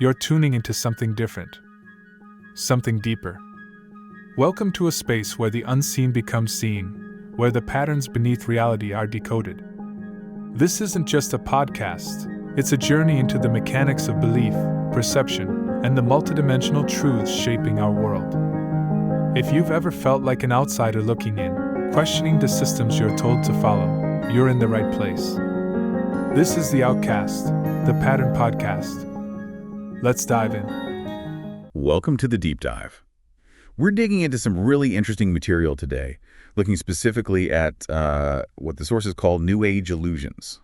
you're tuning into something different, something deeper. Welcome to a space where the unseen becomes seen, where the patterns beneath reality are decoded. This isn't just a podcast, it's a journey into the mechanics of belief, perception, and the multidimensional truths shaping our world. If you've ever felt like an outsider looking in, questioning the systems you're told to follow, you're in the right place. This is the OUTKAST, the Pattern Podcast. Let's dive in. Welcome to the Deep Dive. We're digging into some really interesting material today, looking specifically at what the sources call New Age delusions.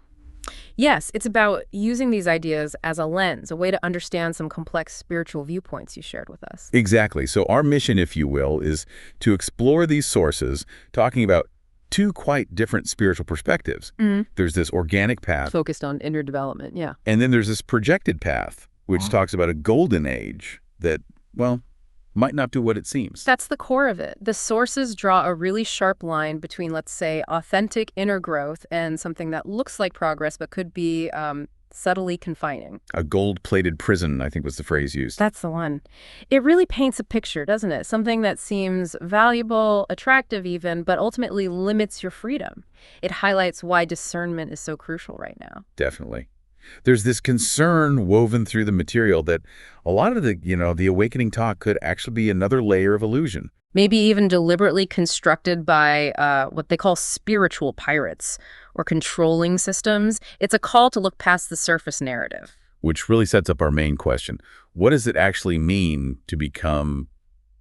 Yes, it's about using these ideas as a lens, a way to understand some complex spiritual viewpoints you shared with us. Exactly. So our mission, if you will, is to explore these sources, talking about two quite different spiritual perspectives. There's this organic path. Focused on inner development, yeah. And then there's this projected path, which talks about a golden age that, well, might not do what it seems. That's the core of it. The sources draw a really sharp line between, let's say, authentic inner growth and something that looks like progress but could be subtly confining. A gold-plated prison, I think was the phrase used. That's the one. It really paints a picture, doesn't it? Something that seems valuable, attractive even, but ultimately limits your freedom. It highlights why discernment is so crucial right now. Definitely. There's this concern woven through the material that a lot of the awakening talk could actually be another layer of illusion. Maybe even deliberately constructed by what they call spiritual pirates or controlling systems. It's a call to look past the surface narrative. Which really sets up our main question. What does it actually mean to become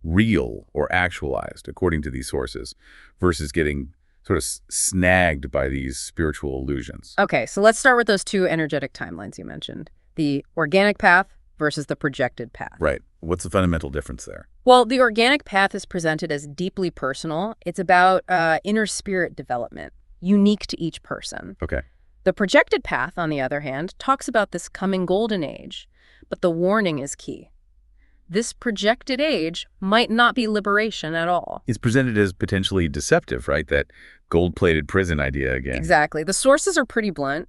real or actualized, according to these sources, versus getting sort of snagged by these spiritual illusions? Okay, so let's start with those two energetic timelines you mentioned. The organic path versus the projected path. Right. What's the fundamental difference there? Well, the organic path is presented as deeply personal. It's about inner spirit development, unique to each person. Okay. The projected path, on the other hand, talks about this coming golden age, but the warning is key. This projected age might not be liberation at all. It's presented as potentially deceptive, right? That gold-plated prison idea again. Exactly. The sources are pretty blunt.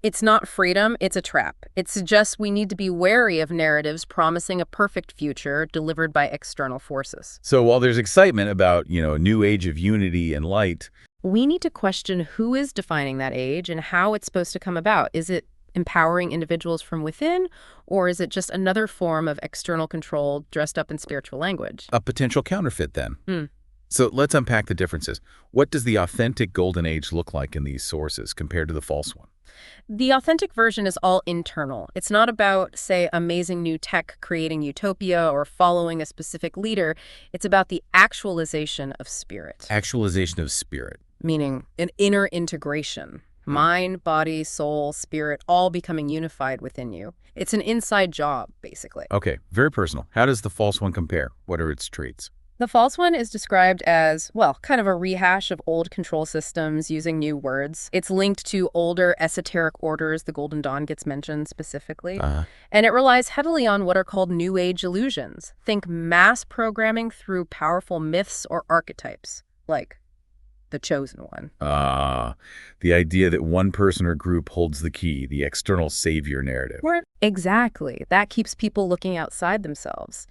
It's not freedom, it's a trap. It suggests we need to be wary of narratives promising a perfect future delivered by external forces. So while there's excitement about, a new age of unity and light, we need to question who is defining that age and how it's supposed to come about. Is it empowering individuals from within, or is it just another form of external control dressed up in spiritual language? a potential counterfeit then. So let's unpack the differences. What does the authentic golden age look like in these sources compared to the false one? The authentic version is all internal. It's not about, say, amazing new tech creating utopia or following a specific leader. It's about the actualization of spirit. Actualization of spirit. Meaning an inner integration. Mind, body, soul, spirit, all becoming unified within you. It's an inside job, basically. Okay, very personal. How does the false one compare? What are its traits? The false one is described as, well, kind of a rehash of old control systems using new words. It's linked to older esoteric orders. The Golden Dawn gets mentioned specifically. And it relies heavily on what are called New Age illusions. Think mass programming through powerful myths or archetypes, like the chosen one. The idea that one person or group holds the key, the external savior narrative. Exactly. That keeps people looking outside themselves.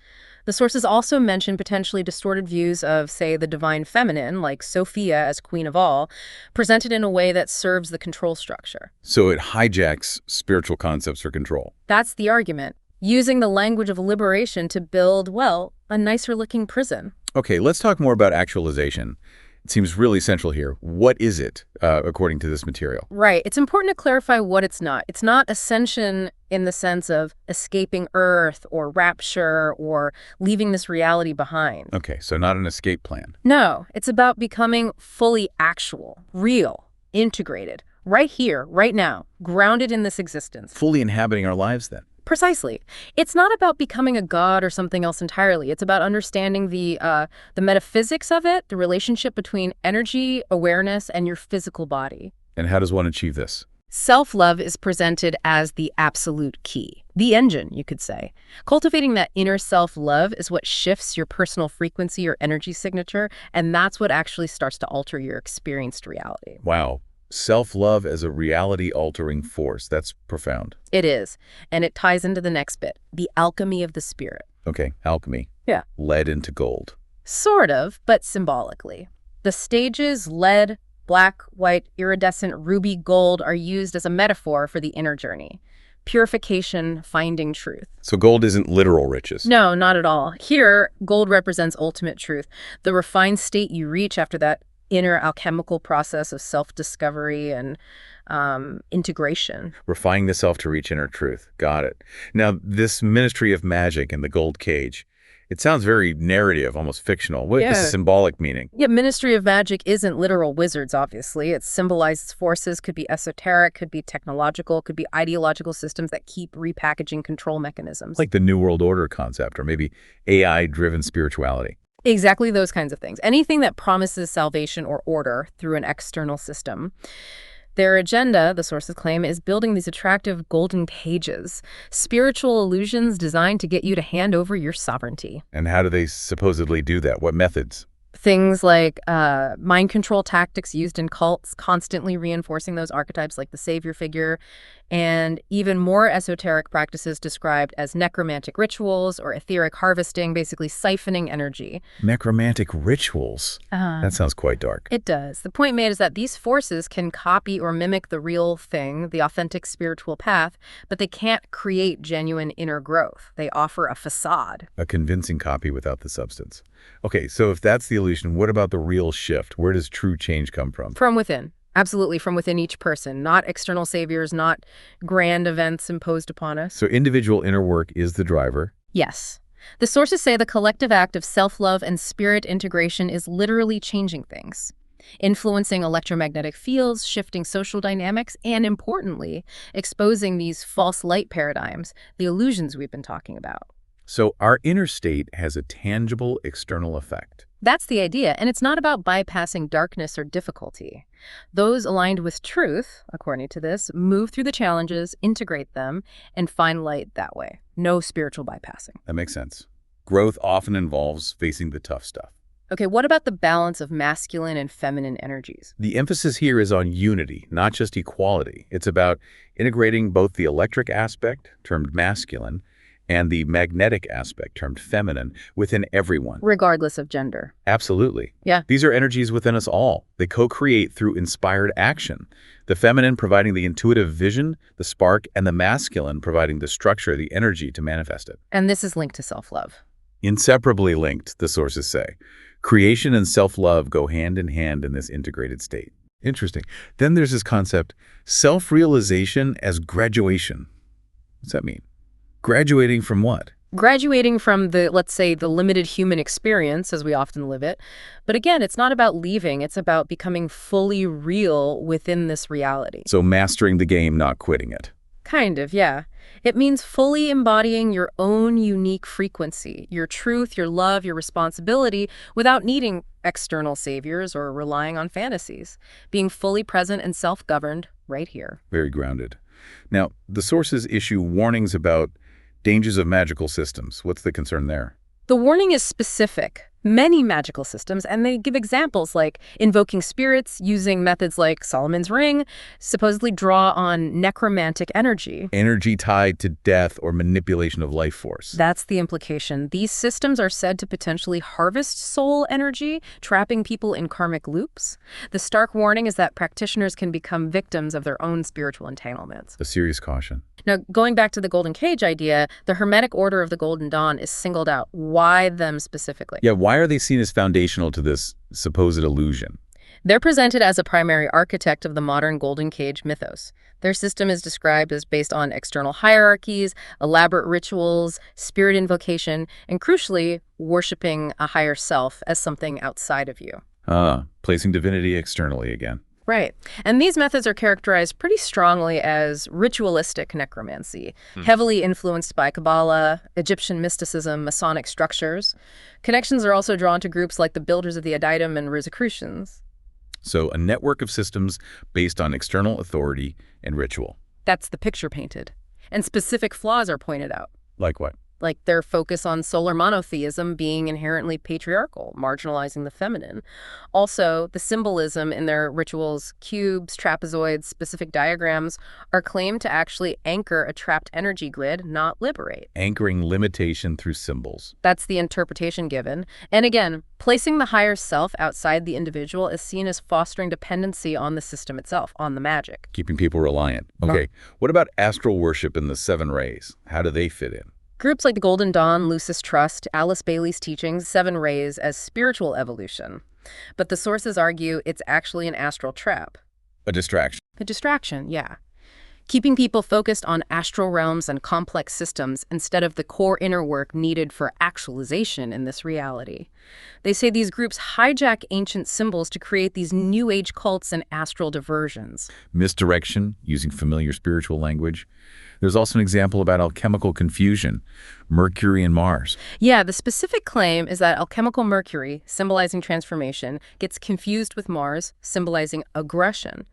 The sources also mention potentially distorted views of, say, the divine feminine, like Sophia as queen of all, presented in a way that serves the control structure. So it hijacks spiritual concepts for control. That's the argument, using the language of liberation to build, well, a nicer-looking prison. Okay, let's talk more about actualization. It seems really central here. What is it, according to this material? Right. It's important to clarify what it's not. It's not ascension in the sense of escaping Earth or rapture or leaving this reality behind. Okay, so not an escape plan. No, it's about becoming fully actual, real, integrated, right here, right now, grounded in this existence. Fully inhabiting our lives then. Precisely. It's not about becoming a god or something else entirely. It's about understanding the metaphysics of it, the relationship between energy, awareness, and your physical body. And how does one achieve this? Self-love is presented as the absolute key, the engine, you could say. Cultivating that inner self-love is what shifts your personal frequency or energy signature, and that's what actually starts to alter your experienced reality. Wow. Self-love as a reality-altering force. That's profound. It is. And it ties into the next bit, the alchemy of the spirit. Okay, alchemy. Yeah. Lead into gold. Sort of, but symbolically. The stages lead, black, white, iridescent, ruby, gold are used as a metaphor for the inner journey. Purification, finding truth. So gold isn't literal riches. No, not at all. Here, gold represents ultimate truth, the refined state you reach after that inner alchemical process of self-discovery and integration. Refining the self to reach inner truth. Got it. Now, this ministry of magic and the gold cage, it sounds very narrative, almost fictional. What is the symbolic meaning? Yeah, Ministry of Magic isn't literal wizards, obviously. It symbolizes forces, could be esoteric, could be technological, could be ideological systems that keep repackaging control mechanisms. Like the New World Order concept, or maybe AI-driven spirituality. Exactly those kinds of things. Anything that promises salvation or order through an external system. Their agenda, the sources claim, is building these attractive golden cages, spiritual illusions designed to get you to hand over your sovereignty. And how do they supposedly do that? What methods? Things like mind control tactics used in cults, constantly reinforcing those archetypes like the savior figure, and even more esoteric practices described as necromantic rituals or etheric harvesting, basically siphoning energy. Necromantic rituals? That sounds quite dark. It does. The point made is that these forces can copy or mimic the real thing, the authentic spiritual path, but they can't create genuine inner growth. They offer a facade. A convincing copy without the substance. Okay, so if that's the illusion, what about the real shift? Where does true change come from? From within. Absolutely, from within each person, not external saviors, not grand events imposed upon us. So individual inner work is the driver? Yes. The sources say the collective act of self-love and spirit integration is literally changing things, influencing electromagnetic fields, shifting social dynamics, and importantly, exposing these false light paradigms, the illusions we've been talking about. So our inner state has a tangible external effect. That's the idea, and it's not about bypassing darkness or difficulty. Those aligned with truth, according to this, move through the challenges, integrate them, and find light that way. No spiritual bypassing. That makes sense. Growth often involves facing the tough stuff. Okay, what about the balance of masculine and feminine energies? The emphasis here is on unity, not just equality. It's about integrating both the electric aspect, termed masculine, and the magnetic aspect, termed feminine, within everyone. Regardless of gender. Absolutely. Yeah. These are energies within us all. They co-create through inspired action. The feminine providing the intuitive vision, the spark, and the masculine providing the structure, the energy to manifest it. And this is linked to self-love. Inseparably linked, the sources say. Creation and self-love go hand in hand in this integrated state. Interesting. Then there's this concept, self-realization as graduation. What's that mean? Graduating from what? Graduating from the, let's say, the limited human experience as we often live it. But again, it's not about leaving. It's about becoming fully real within this reality. So mastering the game, not quitting it. Kind of, yeah. It means fully embodying your own unique frequency, your truth, your love, your responsibility, without needing external saviors or relying on fantasies. Being fully present and self-governed right here. Very grounded. Now, the sources issue warnings about dangers of magical systems. What's the concern there? The warning is specific. Many magical systems, and they give examples like invoking spirits, using methods like Solomon's Ring, supposedly draw on necromantic energy. Energy tied to death or manipulation of life force. That's the implication. These systems are said to potentially harvest soul energy, trapping people in karmic loops. The stark warning is that practitioners can become victims of their own spiritual entanglements. A serious caution. Now, going back to the Golden Cage idea, the Hermetic Order of the Golden Dawn is singled out. Why them specifically? Yeah, why are they seen as foundational to this supposed illusion? They're presented as a primary architect of the modern Golden Cage mythos. Their system is described as based on external hierarchies, elaborate rituals, spirit invocation, and crucially, worshiping a higher self as something outside of you. Placing divinity externally again. Right. And these methods are characterized pretty strongly as ritualistic necromancy, heavily influenced by Kabbalah, Egyptian mysticism, Masonic structures. Connections are also drawn to groups like the Builders of the Adytum and Rosicrucians. So a network of systems based on external authority and ritual. That's the picture painted. And specific flaws are pointed out. Like what? like their focus on solar monotheism being inherently patriarchal, marginalizing the feminine. Also, the symbolism in their rituals, cubes, trapezoids, specific diagrams, are claimed to actually anchor a trapped energy grid, not liberate. Anchoring limitation through symbols. That's the interpretation given. And again, placing the higher self outside the individual is seen as fostering dependency on the system itself, on the magic. Keeping people reliant. Okay, what about astral worship and the seven rays? How do they fit in? Groups like the Golden Dawn, Lucis Trust, Alice Bailey's teachings, seven rays as spiritual evolution. But the sources argue it's actually an astral trap. A distraction. A distraction, yeah. Keeping people focused on astral realms and complex systems instead of the core inner work needed for actualization in this reality. They say these groups hijack ancient symbols to create these new age cults and astral diversions. Misdirection, using familiar spiritual language. There's also an example about alchemical confusion, Mercury and Mars. Yeah, the specific claim is that alchemical Mercury, symbolizing transformation, gets confused with Mars, symbolizing aggression.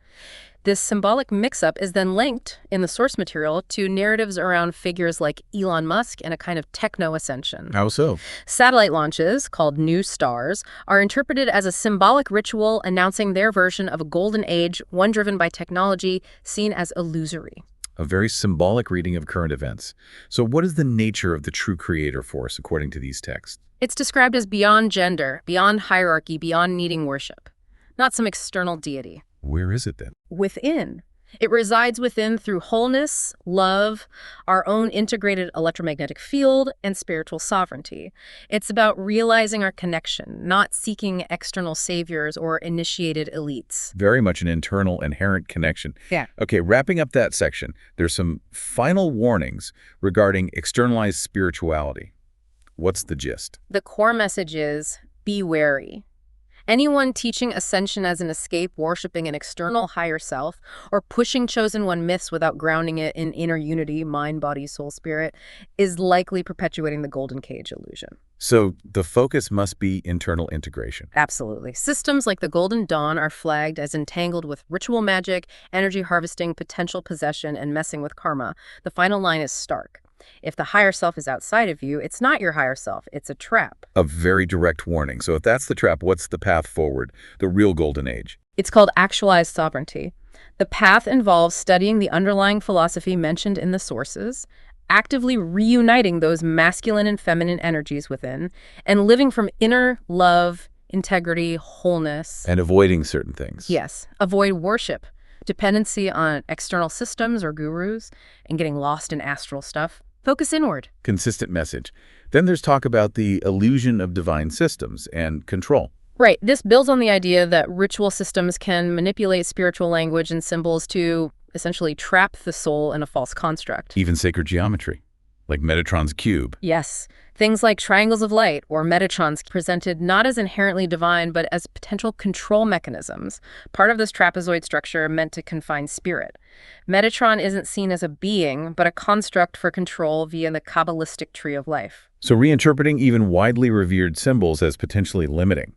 This symbolic mix-up is then linked in the source material to narratives around figures like Elon Musk and a kind of techno-ascension. How so? Satellite launches, called new stars, are interpreted as a symbolic ritual announcing their version of a golden age, one driven by technology, seen as illusory. A very symbolic reading of current events. So what is the nature of the true creator force according to these texts? It's described as beyond gender, beyond hierarchy, beyond needing worship. Not some external deity. Where is it then? Within. It resides within through wholeness, love, our own integrated electromagnetic field, and spiritual sovereignty. It's about realizing our connection, not seeking external saviors or initiated elites. Very much an internal, inherent connection. Yeah. Okay, wrapping up that section, there's some final warnings regarding externalized spirituality. What's the gist? The core message is, be wary. Anyone teaching ascension as an escape, worshiping an external higher self, or pushing chosen one myths without grounding it in inner unity, mind, body, soul, spirit, is likely perpetuating the golden cage illusion. So the focus must be internal integration. Absolutely. Systems like the Golden Dawn are flagged as entangled with ritual magic, energy harvesting, potential possession, and messing with karma. The final line is stark. If the higher self is outside of you, it's not your higher self, it's a trap. A very direct warning. So if that's the trap, what's the path forward? The real golden age? It's called actualized sovereignty. The path involves studying the underlying philosophy mentioned in the sources, actively reuniting those masculine and feminine energies within, and living from inner love, integrity, wholeness. And avoiding certain things. Yes. Avoid worship, dependency on external systems or gurus, and getting lost in astral stuff. Focus inward. Consistent message. Then there's talk about the illusion of divine systems and control. Right. This builds on the idea that ritual systems can manipulate spiritual language and symbols to essentially trap the soul in a false construct. Even sacred geometry, like Metatron's cube. Yes. Things like triangles of light or Metatrons presented not as inherently divine, but as potential control mechanisms, part of this trapezoid structure meant to confine spirit. Metatron isn't seen as a being, but a construct for control via the Kabbalistic tree of life. So reinterpreting even widely revered symbols as potentially limiting.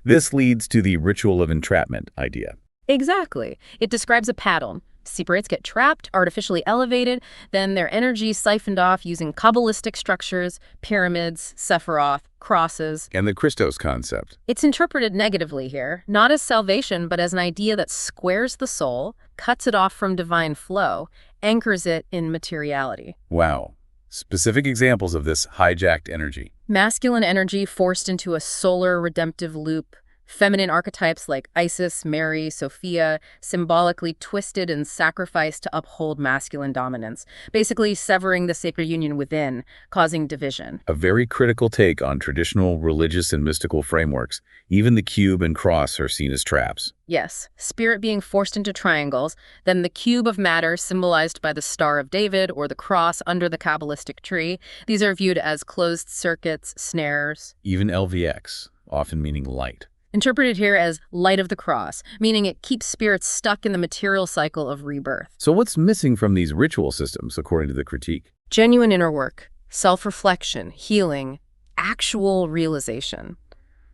This leads to the ritual of entrapment idea. Exactly. It describes a pattern. Spirits get trapped, artificially elevated, then their energy siphoned off using Kabbalistic structures, pyramids, Sephiroth, crosses. And the Christos concept. It's interpreted negatively here, not as salvation, but as an idea that squares the soul, cuts it off from divine flow, anchors it in materiality. Wow. Specific examples of this hijacked energy. Masculine energy forced into a solar redemptive loop. Feminine archetypes like Isis, Mary, Sophia, symbolically twisted and sacrificed to uphold masculine dominance, basically severing the sacred union within, causing division. A very critical take on traditional religious and mystical frameworks. Even the cube and cross are seen as traps. Yes, spirit being forced into triangles, then the cube of matter symbolized by the Star of David or the cross under the Kabbalistic tree. These are viewed as closed circuits, snares. Even LVX, often meaning light. Interpreted here as light of the cross, meaning it keeps spirits stuck in the material cycle of rebirth. So what's missing from these ritual systems, according to the critique? Genuine inner work, self-reflection, healing, actual realization.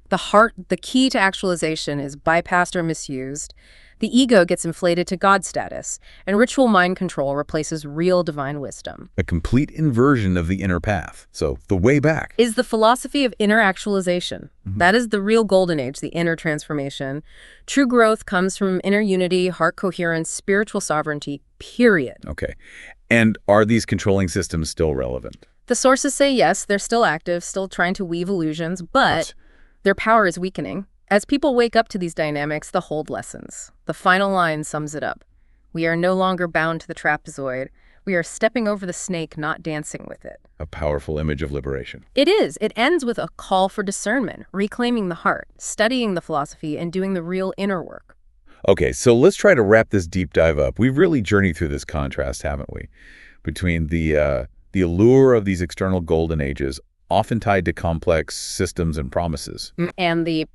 The key to actualization is bypassed or misused. The ego gets inflated to God status, and ritual mind control replaces real divine wisdom. A complete inversion of the inner path. So the way back. Is the philosophy of inner actualization. That is the real golden age, the inner transformation. True growth comes from inner unity, heart coherence, spiritual sovereignty, period. Okay. And are these controlling systems still relevant? The sources say yes, they're still active, still trying to weave illusions, but their power is weakening. As people wake up to these dynamics, they'll hold lessons. The final line sums it up. We are no longer bound to the trapezoid. We are stepping over the snake, not dancing with it. A powerful image of liberation. It is. It ends with a call for discernment, reclaiming the heart, studying the philosophy, and doing the real inner work. Okay, so let's try to wrap this deep dive up. We've really journeyed through this contrast, haven't we? Between the allure of these external golden ages, often tied to complex systems and promises. And the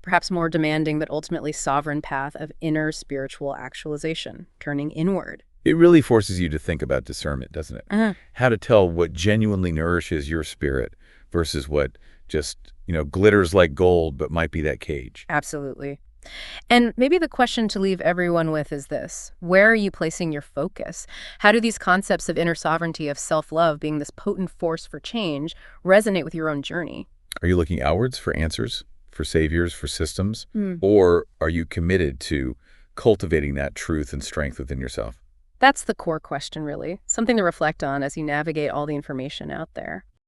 perhaps more demanding but ultimately sovereign path of inner spiritual actualization, turning inward. It really forces you to think about discernment, doesn't it? How to tell what genuinely nourishes your spirit versus what just, glitters like gold but might be that cage. Absolutely. And maybe the question to leave everyone with is this. Where are you placing your focus? How do these concepts of inner sovereignty, of self-love being this potent force for change, resonate with your own journey? Are you looking outwards for answers, for saviors, for systems? Or are you committed to cultivating that truth and strength within yourself? That's the core question, really. Something to reflect on as you navigate all the information out there.